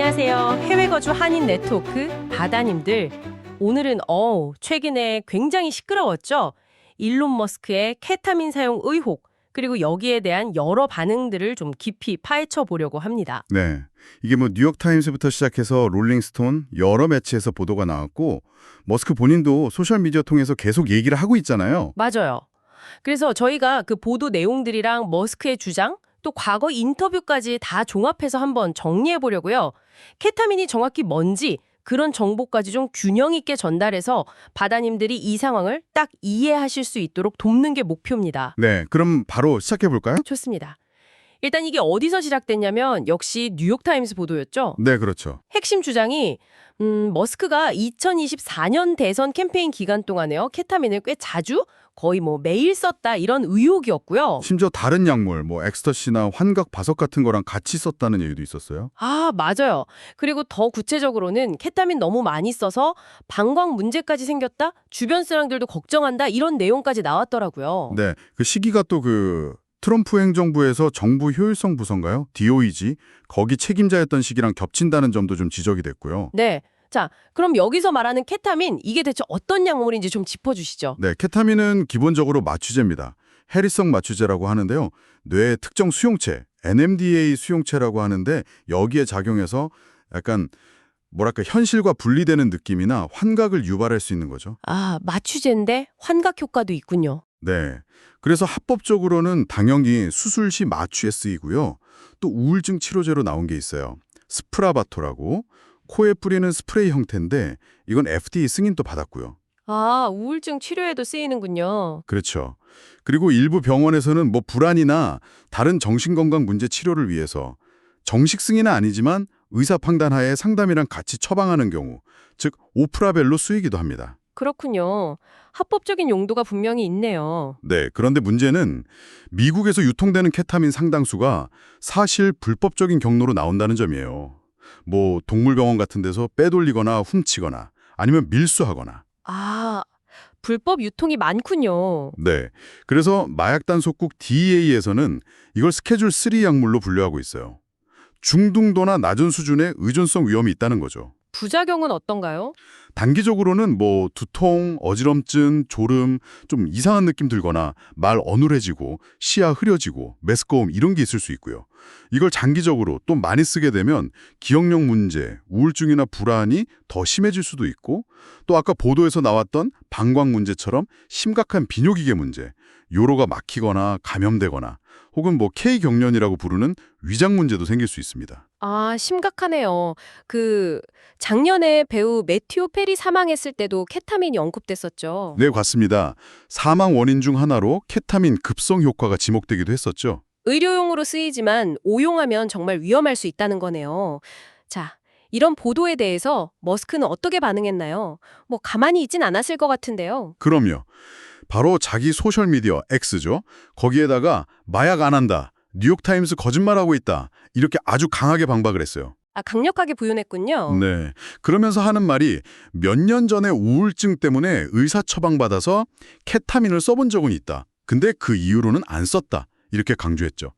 안녕하세요. 해외 거주 한인 네트워크 바다님들. 오늘은 최근에 굉장히 시끄러웠죠. 일론 머스크의 케타민 사용 의혹, 그리고 여기에 대한 여러 반응들을 좀 깊이 파헤쳐 보려고 합니다. 네. 이게 뭐 뉴욕타임스부터 시작해서 롤링스톤 여러 매체에서 보도가 나왔고 머스크 본인도 소셜미디어 통해서 계속 얘기를 하고 있잖아요. 맞아요. 그래서 저희가 그 보도 내용들이랑 머스크의 주장, 또 과거 인터뷰까지 다 종합해서 한번 정리해 보려고요. 케타민이 정확히 뭔지 그런 정보까지 좀 균형 있게 전달해서 바다님들이 이 상황을 딱 이해하실 수 있도록 돕는 게 목표입니다. 네. 그럼 바로 시작해 볼까요? 좋습니다. 일단 이게 어디서 시작됐냐면 역시 뉴욕타임스 보도였죠. 네, 그렇죠. 핵심 주장이 머스크가 2024년 대선 캠페인 기간 동안에요. 케타민을 꽤 자주 거의 뭐 매일 썼다 이런 의혹이었고요. 심지어 다른 약물, 뭐 엑스터시나 환각 바석 같은 거랑 같이 썼다는 얘기도 있었어요. 아, 맞아요. 그리고 더 구체적으로는 케타민 너무 많이 써서 방광 문제까지 생겼다? 주변 사람들도 걱정한다? 이런 내용까지 나왔더라고요. 네. 그 시기가 또 그 트럼프 행정부에서 정부 효율성 부서인가요? DOEG 거기 책임자였던 시기랑 겹친다는 점도 좀 지적이 됐고요. 네. 자, 그럼 여기서 말하는 케타민, 이게 대체 어떤 약물인지 좀 짚어주시죠. 네, 케타민은 기본적으로 마취제입니다. 해리성 마취제라고 하는데요. 뇌의 특정 수용체, NMDA 수용체라고 하는데 여기에 작용해서 약간 뭐랄까 현실과 분리되는 느낌이나 환각을 유발할 수 있는 거죠. 아, 마취제인데 환각 효과도 있군요. 네. 그래서 합법적으로는 당연히 수술 시 마취에 쓰이고요. 또 우울증 치료제로 나온 게 있어요. 스프라바토라고 코에 뿌리는 스프레이 형태인데 이건 FDA 승인도 받았고요. 아, 우울증 치료에도 쓰이는군요. 그렇죠. 그리고 일부 병원에서는 뭐 불안이나 다른 정신건강 문제 치료를 위해서 정식 승인은 아니지만 의사 판단하에 상담이랑 같이 처방하는 경우, 즉 오프라벨로 쓰이기도 합니다. 그렇군요. 합법적인 용도가 분명히 있네요. 네, 그런데 문제는 미국에서 유통되는 케타민 상당수가 사실 불법적인 경로로 나온다는 점이에요. 뭐 동물병원 같은 데서 빼돌리거나 훔치거나 아니면 밀수하거나. 아, 불법 유통이 많군요. 네, 그래서 마약단속국 DEA에서는 이걸 스케줄 3 약물로 분류하고 있어요. 중등도나 낮은 수준의 의존성 위험이 있다는 거죠. 부작용은 어떤가요? 단기적으로는 뭐 두통, 어지럼증, 졸음, 좀 이상한 느낌 들거나 말 어눌해지고 시야 흐려지고 메스꺼움 이런 게 있을 수 있고요. 이걸 장기적으로 또 많이 쓰게 되면 기억력 문제, 우울증이나 불안이 더 심해질 수도 있고 또 아까 보도에서 나왔던 방광 문제처럼 심각한 비뇨기계 문제, 요로가 막히거나 감염되거나 혹은 뭐 K경련이라고 부르는 위장 문제도 생길 수 있습니다. 아, 심각하네요. 작년에 배우 매튜 페리 사망했을 때도 케타민이 언급됐었죠. 네, 맞습니다. 사망 원인 중 하나로 케타민 급성 효과가 지목되기도 했었죠. 의료용으로 쓰이지만 오용하면 정말 위험할 수 있다는 거네요. 자, 이런 보도에 대해서 머스크는 어떻게 반응했나요? 뭐 가만히 있진 않았을 것 같은데요. 그럼요. 바로 자기 소셜미디어 X죠. 거기에다가 마약 안 한다, 뉴욕타임스 거짓말하고 있다 이렇게 아주 강하게 방박을 했어요. 아, 강력하게 부연했군요. 네. 그러면서 하는 말이 몇 년 전에 우울증 때문에 의사 처방받아서 케타민을 써본 적은 있다. 근데 그 이후로는 안 썼다. 이렇게 강조했죠.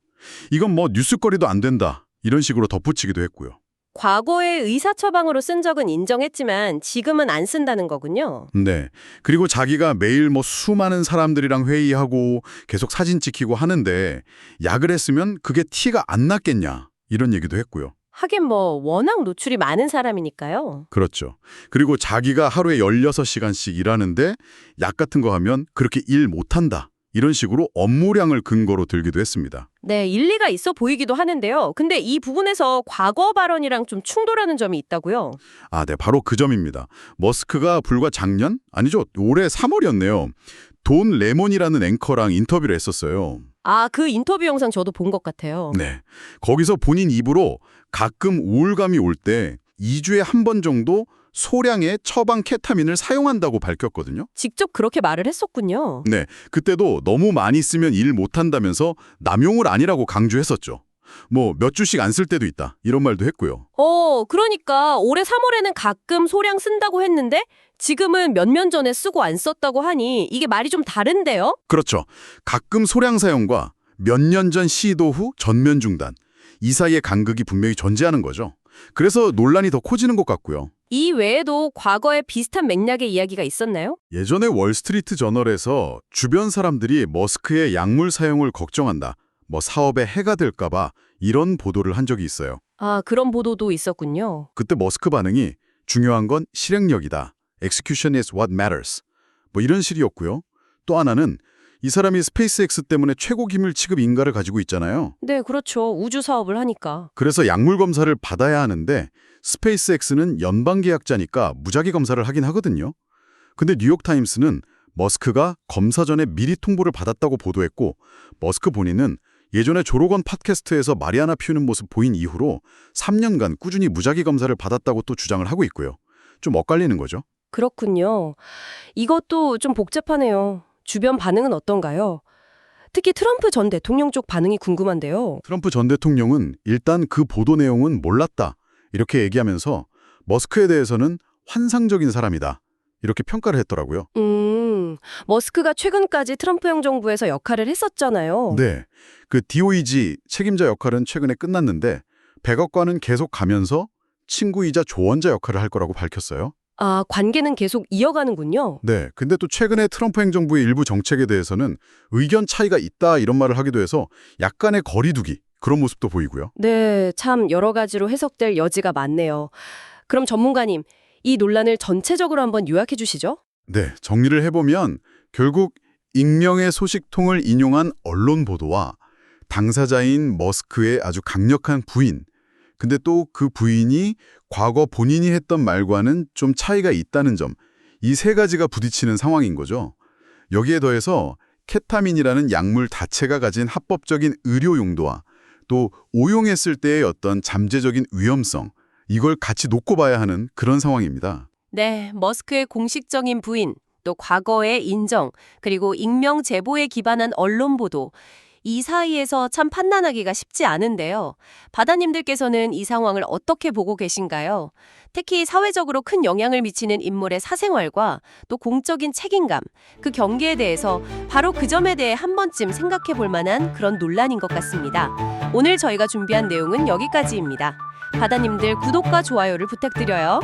이건 뭐 뉴스거리도 안 된다. 이런 식으로 덧붙이기도 했고요. 과거에 의사 처방으로 쓴 적은 인정했지만 지금은 안 쓴다는 거군요. 네. 그리고 자기가 매일 뭐 수많은 사람들이랑 회의하고 계속 사진 찍히고 하는데 약을 했으면 그게 티가 안 났겠냐. 이런 얘기도 했고요. 하긴 뭐 워낙 노출이 많은 사람이니까요. 그렇죠. 그리고 자기가 하루에 16시간씩 일하는데 약 같은 거 하면 그렇게 일 못한다. 이런 식으로 업무량을 근거로 들기도 했습니다. 네, 일리가 있어 보이기도 하는데요. 근데 이 부분에서 과거 발언이랑 좀 충돌하는 점이 있다고요. 아, 네. 바로 그 점입니다. 머스크가 불과 작년? 아니죠. 올해 3월이었네요. 돈 레몬이라는 앵커랑 인터뷰를 했었어요. 아, 그 인터뷰 영상 저도 본 것 같아요. 네. 거기서 본인 입으로 가끔 우울감이 올 때 2주에 한 번 정도 소량의 처방 케타민을 사용한다고 밝혔거든요. 직접 그렇게 말을 했었군요. 네. 그때도 너무 많이 쓰면 일 못한다면서 남용을 아니라고 강조했었죠. 뭐 몇 주씩 안 쓸 때도 있다. 이런 말도 했고요. 그러니까 올해 3월에는 가끔 소량 쓴다고 했는데 지금은 몇 년 전에 쓰고 안 썼다고 하니 이게 말이 좀 다른데요? 그렇죠. 가끔 소량 사용과 몇 년 전 시도 후 전면 중단. 이 사이의 간극이 분명히 존재하는 거죠. 그래서 논란이 더 커지는 것 같고요. 이 외에도 과거에 비슷한 맥락의 이야기가 있었나요? 예전에 월스트리트 저널에서 주변 사람들이 머스크의 약물 사용을 걱정한다, 뭐 사업에 해가 될까봐 이런 보도를 한 적이 있어요. 아, 그런 보도도 있었군요. 그때 머스크 반응이 중요한 건 실행력이다. Execution is what matters. 뭐 이런 식이었고요. 또 하나는 이 사람이 스페이스X 때문에 최고 기밀 취급 인가를 가지고 있잖아요. 네, 그렇죠. 우주 사업을 하니까. 그래서 약물 검사를 받아야 하는데 스페이스X는 연방 계약자니까 무작위 검사를 하긴 하거든요. 근데 뉴욕타임스는 머스크가 검사 전에 미리 통보를 받았다고 보도했고, 머스크 본인은 예전에 조로건 팟캐스트에서 마리아나 피우는 모습 보인 이후로 3년간 꾸준히 무작위 검사를 받았다고 또 주장을 하고 있고요. 좀 엇갈리는 거죠. 그렇군요. 이것도 좀 복잡하네요. 주변 반응은 어떤가요? 특히 트럼프 전 대통령 쪽 반응이 궁금한데요. 트럼프 전 대통령은 일단 그 보도 내용은 몰랐다, 이렇게 얘기하면서 머스크에 대해서는 환상적인 사람이다, 이렇게 평가를 했더라고요. 머스크가 최근까지 트럼프 행정부에서 역할을 했었잖아요. 네, 그 DOEG 책임자 역할은 최근에 끝났는데 백악관은 계속 가면서 친구이자 조언자 역할을 할 거라고 밝혔어요. 아, 관계는 계속 이어가는군요. 네, 근데 또 최근에 트럼프 행정부의 일부 정책에 대해서는 의견 차이가 있다, 이런 말을 하기도 해서 약간의 거리두기, 그런 모습도 보이고요. 네, 참 여러 가지로 해석될 여지가 많네요. 그럼 전문가님, 이 논란을 전체적으로 한번 요약해 주시죠. 네, 정리를 해보면 결국 익명의 소식통을 인용한 언론 보도와 당사자인 머스크의 아주 강력한 부인, 근데 또 그 부인이 과거 본인이 했던 말과는 좀 차이가 있다는 점, 이 세 가지가 부딪히는 상황인 거죠. 여기에 더해서 케타민이라는 약물 자체가 가진 합법적인 의료 용도와 또 오용했을 때의 어떤 잠재적인 위험성, 이걸 같이 놓고 봐야 하는 그런 상황입니다. 네, 머스크의 공식적인 부인, 또 과거의 인정, 그리고 익명 제보에 기반한 언론 보도. 이 사이에서 참 판단하기가 쉽지 않은데요. 바다님들께서는 이 상황을 어떻게 보고 계신가요? 특히 사회적으로 큰 영향을 미치는 인물의 사생활과 또 공적인 책임감, 그 경계에 대해서 바로 그 점에 대해 한 번쯤 생각해 볼 만한 그런 논란인 것 같습니다. 오늘 저희가 준비한 내용은 여기까지입니다. 바다님들 구독과 좋아요를 부탁드려요.